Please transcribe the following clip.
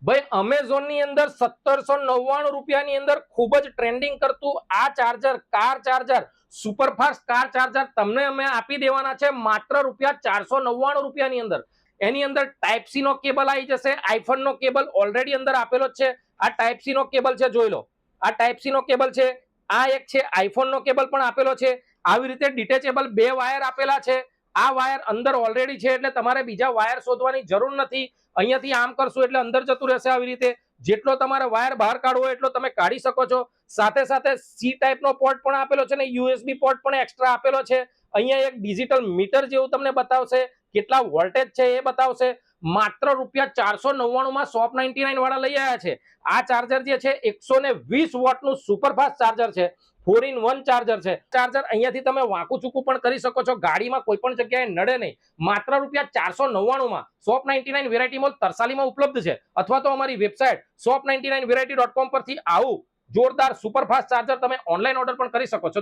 ભાઈ અમેઝોન ની અંદર 1799 ની અંદર ખૂબ જ ટ્રેન્ડિંગ કરતું આ charger, car charger, superfast car charger તમને અમે આપી દેવાના છે માત્ર ₹499 ની અંદર. એની અંદર ટાઈપ સી નો કેબલ આવી જશે. આઈફોન નો કેબલ ઓલરેડી અંદર આપેલો જ છે. આ ટાઈપ સી નો કેબલ છે, જોઈ લો. આ ટાઈપ સી નો કેબલ છે. આ એક છે આઈફોન નો કેબલ પણ આપેલો છે. આવી રીતે ડિટેચેબલ 2 વાયર આપેલા છે. આ વાયર અંદર ઓલરેડી છે એટલે તમારે બીજા વાયર શોધવાની જરૂર નથી. અહીંયાથી આમ કરશું એટલે અંદર જતું રહેશે. આવી રીતે જેટલો તમારે વાયર બહાર કાઢવો એટલો તમે કાઢી શકો છો. સાથે સાથે સી ટાઈપ નો પોર્ટ પણ આપેલો છે ને યુએસબી પોર્ટ પણ એક્સ્ટ્રા આપેલો છે. અહીંયા એક ડિજિટલ મીટર જેવું તમને બતાવશે, કેટલા વોલ્ટેજ છે એ બતાવશે. માત્ર ₹499 માં શોપ 99 વાળા લઈ આવ્યા છે. આ ચાર્જર જે છે 120 વોટનું સુપરફાસ્ટ ચાર્જર છે. 4-in-1 ચાર્જર છે. ચાર્જર અહીંયાથી તમે વાંકું ચૂકું પણ કરી શકો છો. ગાડીમાં કોઈ પણ જગ્યાએ નડે નહીં. માત્ર ₹499 માં શોપ 99 વેરાયટી મોલ તરસાલીમાં ઉપલબ્ધ છે. અથવા તો અમારી વેબસાઇટ shop99variety.com પરથી આવું જોરદાર સુપરફાસ્ટ ચાર્જર તમે ઓનલાઈન ઓર્ડર પણ કરી શકો છો.